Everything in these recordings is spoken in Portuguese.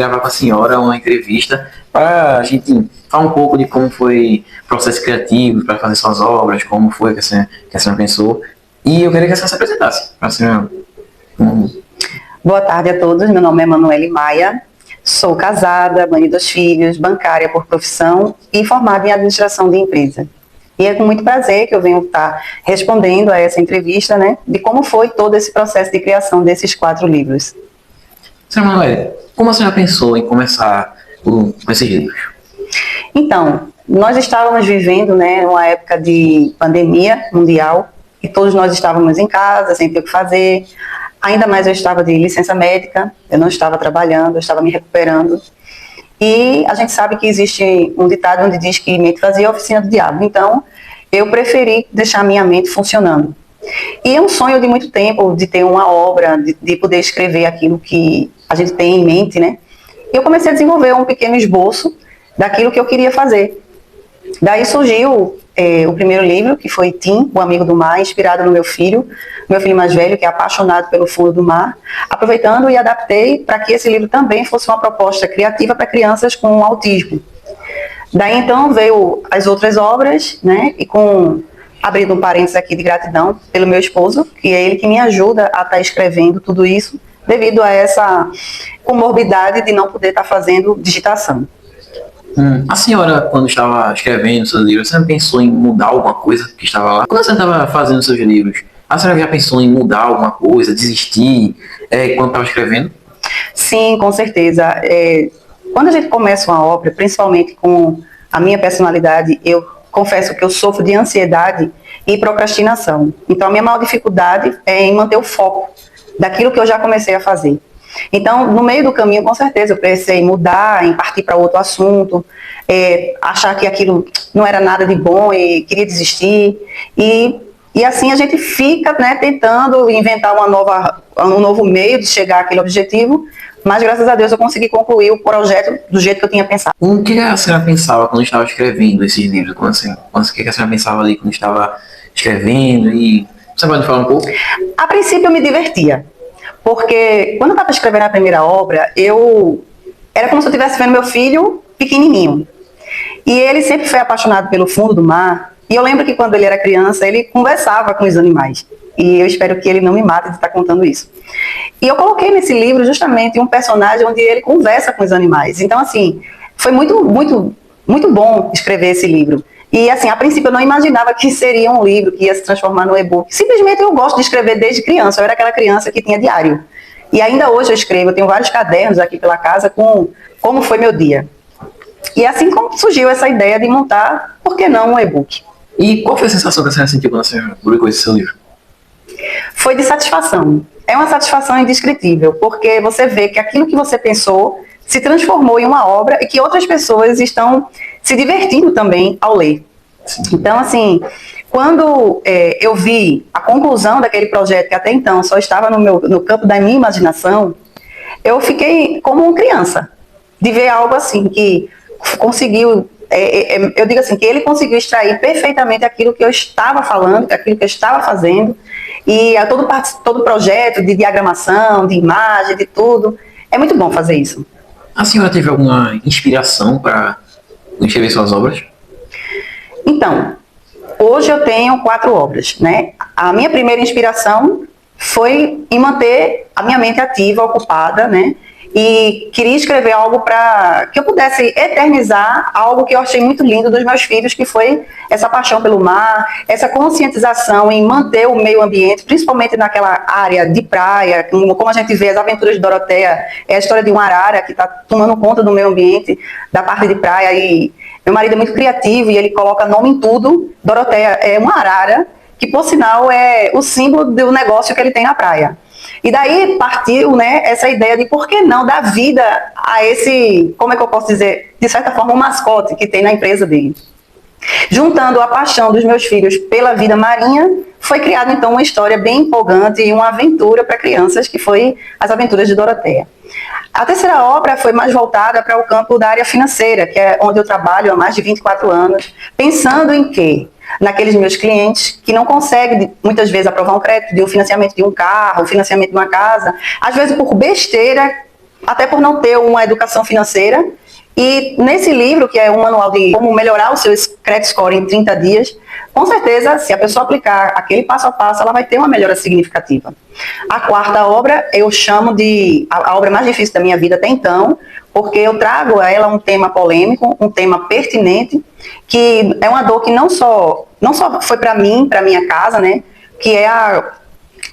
Gravar com a senhora uma entrevista para a gente falar um pouco de como foi o processo criativo para fazer suas obras, como foi que a senhora pensou. E eu queria que a senhora se apresentasse. A senhora... Boa tarde a todos, meu nome é Manuele Maia, sou casada, mãe de 2 filhos, bancária por profissão e formada em administração de empresa. E é com muito prazer que eu venho estar respondendo a essa entrevista, né, de como foi todo esse processo de criação desses 4 livros. Senhora Manuele, como a senhora pensou em começar com esses livros? Então, nós estávamos vivendo, né, uma época de pandemia mundial e todos nós estávamos em casa, sem ter o que fazer. Ainda mais eu estava de licença médica, eu não estava trabalhando, eu estava me recuperando. E a gente sabe que existe um ditado onde diz que mente vazia é a oficina do diabo. Então, eu preferi deixar minha mente funcionando. E é um sonho de muito tempo, de ter uma obra, de poder escrever aquilo que a gente tem em mente, né? E eu comecei a desenvolver um pequeno esboço daquilo que eu queria fazer. Daí surgiu o primeiro livro, que foi Tim, o Amigo do Mar, inspirado no meu filho mais velho, que é apaixonado pelo fundo do mar, aproveitando e adaptei para que esse livro também fosse uma proposta criativa para crianças com autismo. Daí então veio as outras obras, né, e abrindo um parênteses aqui de gratidão pelo meu esposo, que é ele que me ajuda a estar escrevendo tudo isso, devido a essa comorbidade de não poder estar fazendo digitação. A senhora, quando estava escrevendo seus livros, você pensou em mudar alguma coisa que estava lá? Quando você estava fazendo seus livros, a senhora já pensou em mudar alguma coisa, desistir, quando estava escrevendo? Sim, com certeza. Quando a gente começa uma obra, principalmente com a minha personalidade, eu confesso que eu sofro de ansiedade e procrastinação. Então, a minha maior dificuldade é em manter o foco daquilo que eu já comecei a fazer. Então, no meio do caminho, com certeza, eu pensei em mudar, em partir para outro assunto, achar que aquilo não era nada de bom e queria desistir. E assim a gente fica, né, tentando inventar um novo meio de chegar àquele objetivo, mas graças a Deus eu consegui concluir o projeto do jeito que eu tinha pensado. O que a senhora pensava quando estava escrevendo esses livros? O que a senhora pensava ali quando estava escrevendo? E você pode falar um pouco? A princípio eu me divertia. Porque quando eu estava escrevendo a primeira obra, era como se eu estivesse vendo meu filho pequenininho. E ele sempre foi apaixonado pelo fundo do mar. E eu lembro que quando ele era criança, ele conversava com os animais. E eu espero que ele não me mate de estar contando isso. E eu coloquei nesse livro justamente um personagem onde ele conversa com os animais. Então, assim, foi muito, muito, muito bom escrever esse livro. E, assim, a princípio eu não imaginava que seria um livro que ia se transformar no e-book. Simplesmente eu gosto de escrever desde criança. Eu era aquela criança que tinha diário. E ainda hoje eu escrevo. Eu tenho vários cadernos aqui pela casa com como foi meu dia. E assim como surgiu essa ideia de montar, por que não, um e-book? E qual foi a sensação que a senhora sentiu quando a senhora publicou esse seu livro? Foi de satisfação. É uma satisfação indescritível, porque você vê que aquilo que você pensou se transformou em uma obra e que outras pessoas estão se divertindo também ao ler. Sim. Então, assim, quando eu vi a conclusão daquele projeto, que até então só estava no campo da minha imaginação, eu fiquei como uma criança, de ver algo assim, que conseguiu, eu digo assim, que ele conseguiu extrair perfeitamente aquilo que eu estava falando, aquilo que eu estava fazendo, e todo o projeto de diagramação, de imagem, de tudo. É muito bom fazer isso. A senhora teve alguma inspiração para escrever suas obras? Então, hoje eu tenho 4 obras, né? A minha primeira inspiração foi em manter a minha mente ativa, ocupada, né? E queria escrever algo para que eu pudesse eternizar algo que eu achei muito lindo dos meus filhos, que foi essa paixão pelo mar, essa conscientização em manter o meio ambiente, principalmente naquela área de praia, como a gente vê as aventuras de Doroteia, é a história de uma arara que está tomando conta do meio ambiente, da parte de praia. E meu marido é muito criativo e ele coloca nome em tudo. Doroteia é uma arara, que por sinal é o símbolo do negócio que ele tem na praia. E daí partiu, né, essa ideia de por que não dar vida a esse, como é que eu posso dizer, de certa forma, um mascote que tem na empresa dele. Juntando a paixão dos meus filhos pela vida marinha, foi criada então uma história bem empolgante e uma aventura para crianças, que foi As Aventuras de Doroteia. A terceira obra foi mais voltada para o campo da área financeira, que é onde eu trabalho há mais de 24 anos, pensando em quê? Naqueles meus clientes que não conseguem, muitas vezes, aprovar um crédito de um financiamento de um carro, um financiamento de uma casa, às vezes por besteira até por não ter uma educação financeira. E nesse livro, que é um manual de como melhorar o seu credit score em 30 dias, com certeza, se a pessoa aplicar aquele passo a passo, ela vai ter uma melhora significativa. A quarta obra, eu chamo de a obra mais difícil da minha vida até então, porque eu trago a ela um tema polêmico, um tema pertinente, que é uma dor que não só foi para mim, para minha casa, né, que é a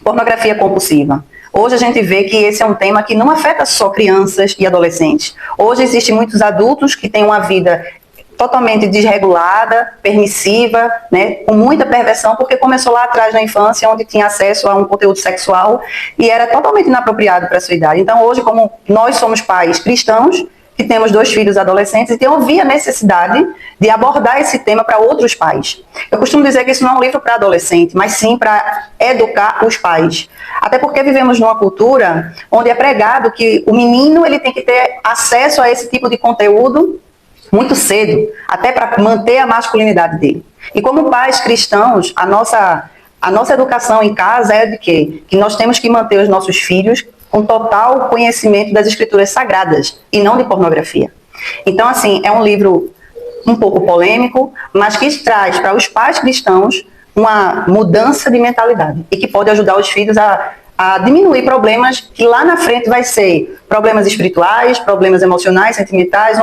pornografia compulsiva. Hoje a gente vê que esse é um tema que não afeta só crianças e adolescentes. Hoje existem muitos adultos que têm uma vida totalmente desregulada, permissiva, né, com muita perversão, porque começou lá atrás na infância, onde tinha acesso a um conteúdo sexual e era totalmente inapropriado para a sua idade. Então hoje, como nós somos pais cristãos, que temos 2 filhos adolescentes, então eu vi a necessidade de abordar esse tema para outros pais. Eu costumo dizer que isso não é um livro para adolescente, mas sim para educar os pais. Até porque vivemos numa cultura onde é pregado que o menino ele tem que ter acesso a esse tipo de conteúdo muito cedo, até para manter a masculinidade dele. E como pais cristãos, a nossa educação em casa é de quê? Que nós temos que manter os nossos filhos com total conhecimento das escrituras sagradas e não de pornografia. Então, assim, é um livro um pouco polêmico, mas que traz para os pais cristãos uma mudança de mentalidade e que pode ajudar os filhos a diminuir problemas que lá na frente vai ser problemas espirituais, problemas emocionais, sentimentais,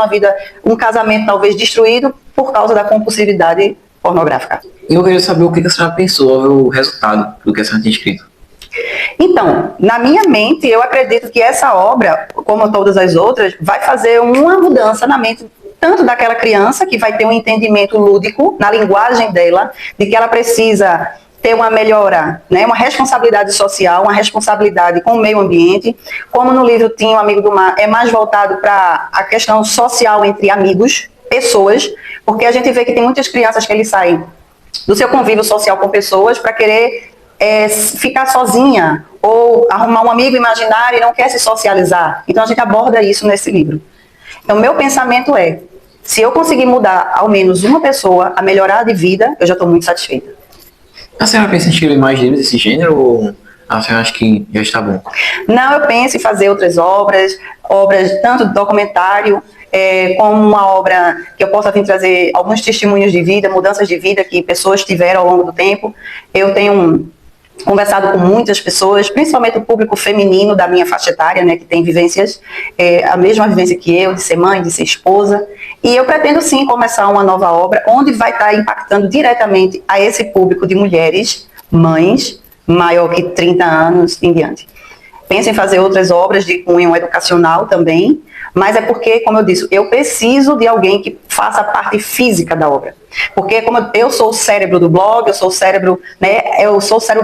um casamento talvez destruído por causa da compulsividade pornográfica. E eu queria saber o que a senhora pensou, o resultado do que a senhora tinha escrito. Então, na minha mente, eu acredito que essa obra, como todas as outras, vai fazer uma mudança na mente tanto daquela criança, que vai ter um entendimento lúdico na linguagem dela, de que ela precisa ter uma melhora, né, uma responsabilidade social, uma responsabilidade com o meio ambiente, como no livro Tinha um Amigo do Mar, é mais voltado para a questão social entre amigos, pessoas, porque a gente vê que tem muitas crianças que eles saem do seu convívio social com pessoas para querer ficar sozinha ou arrumar um amigo imaginário e não quer se socializar. Então a gente aborda isso nesse livro. Então meu pensamento é, se eu conseguir mudar ao menos uma pessoa a melhorar de vida, eu já estou muito satisfeita. A senhora pensa em escrever mais livros desse gênero ou a senhora acha que já está bom? Não, eu penso em fazer outras obras tanto de documentário, como uma obra que eu possa vir trazer alguns testemunhos de vida, mudanças de vida que pessoas tiveram ao longo do tempo. Eu tenho conversado com muitas pessoas, principalmente o público feminino da minha faixa etária, né, que tem vivências, a mesma vivência que eu, de ser mãe, de ser esposa, e eu pretendo sim começar uma nova obra, onde vai estar impactando diretamente a esse público de mulheres, mães, maior que 30 anos em diante. Penso em fazer outras obras de cunho educacional também, mas é porque, como eu disse, eu preciso de alguém que faça a parte física da obra. Porque como eu sou o cérebro do blog, eu sou o cérebro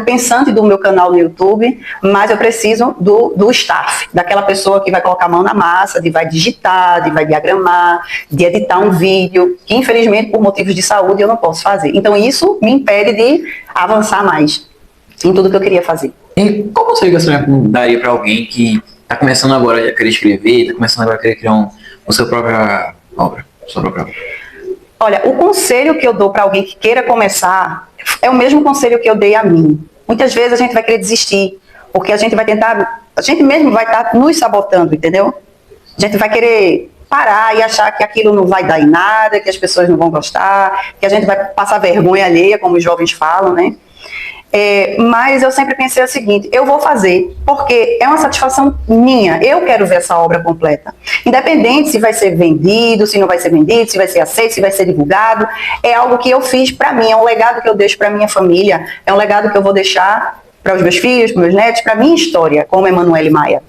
pensante do meu canal no YouTube, mas eu preciso do staff, daquela pessoa que vai colocar a mão na massa, vai digitar, vai diagramar, de editar um vídeo, que infelizmente por motivos de saúde eu não posso fazer. Então isso me impede de avançar mais em tudo que eu queria fazer. E qual conselho que a senhora daria para alguém que está começando agora a querer escrever, está começando agora a querer criar a sua própria obra? Olha, o conselho que eu dou para alguém que queira começar é o mesmo conselho que eu dei a mim. Muitas vezes a gente vai querer desistir, porque a gente mesmo vai estar nos sabotando, entendeu? A gente vai querer parar e achar que aquilo não vai dar em nada, que as pessoas não vão gostar, que a gente vai passar vergonha alheia, como os jovens falam, né? Mas eu sempre pensei o seguinte, eu vou fazer, porque é uma satisfação minha, eu quero ver essa obra completa. Independente se vai ser vendido, se não vai ser vendido, se vai ser aceito, se vai ser divulgado, é algo que eu fiz para mim, é um legado que eu deixo para minha família, é um legado que eu vou deixar para os meus filhos, para os meus netos, para a minha história, como Emanuele Maia.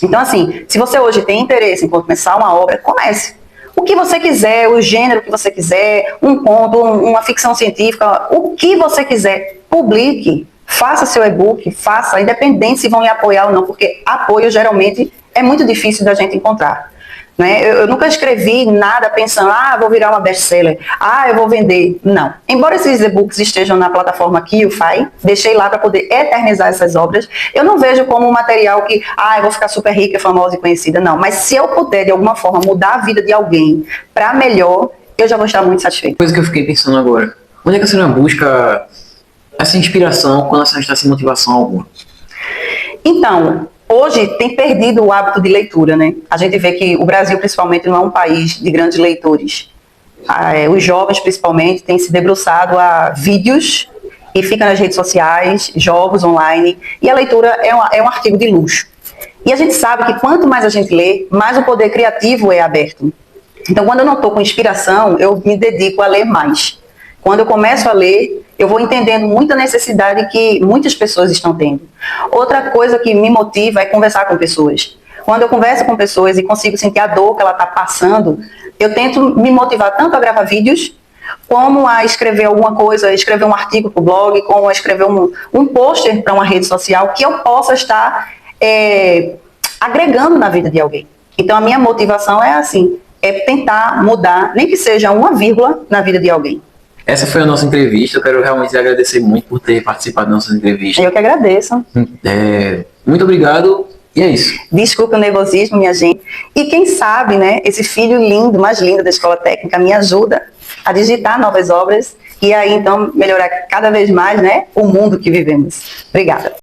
Então assim, se você hoje tem interesse em começar uma obra, comece. O que você quiser, o gênero que você quiser, um conto, uma ficção científica, o que você quiser, publique, faça seu e-book, faça, independente se vão lhe apoiar ou não, porque apoio geralmente é muito difícil da gente encontrar. Né? Eu nunca escrevi nada pensando, vou virar uma best-seller, eu vou vender. Não. Embora esses e-books estejam na plataforma Kiofy, deixei lá para poder eternizar essas obras, eu não vejo como um material que, eu vou ficar super rica, famosa e conhecida, não. Mas se eu puder, de alguma forma, mudar a vida de alguém para melhor, eu já vou estar muito satisfeita. Coisa que eu fiquei pensando agora, onde é que a senhora busca essa inspiração quando a senhora está sem motivação alguma? Então, hoje tem perdido o hábito de leitura, né? A gente vê que o Brasil, principalmente, não é um país de grandes leitores. Os jovens, principalmente, têm se debruçado a vídeos e fica nas redes sociais, jogos online, e a leitura é um artigo de luxo. E a gente sabe que quanto mais a gente lê, mais o poder criativo é aberto. Então, quando eu não estou com inspiração, eu me dedico a ler mais. Quando eu começo a ler, eu vou entendendo muita necessidade que muitas pessoas estão tendo. Outra coisa que me motiva é conversar com pessoas. Quando eu converso com pessoas e consigo sentir a dor que ela está passando, eu tento me motivar tanto a gravar vídeos, como a escrever alguma coisa, escrever um artigo para o blog, como a escrever um pôster para uma rede social, que eu possa estar agregando na vida de alguém. Então, a minha motivação é assim, é tentar mudar, nem que seja uma vírgula na vida de alguém. Essa foi a nossa entrevista. Eu quero realmente agradecer muito por ter participado da nossa entrevista. Eu que agradeço. Muito obrigado. E é isso. Desculpa o nervosismo, minha gente. E quem sabe, né, esse filho lindo, mais lindo da Escola Técnica, me ajuda a digitar novas obras e aí, então, melhorar cada vez mais, né, o mundo que vivemos. Obrigada.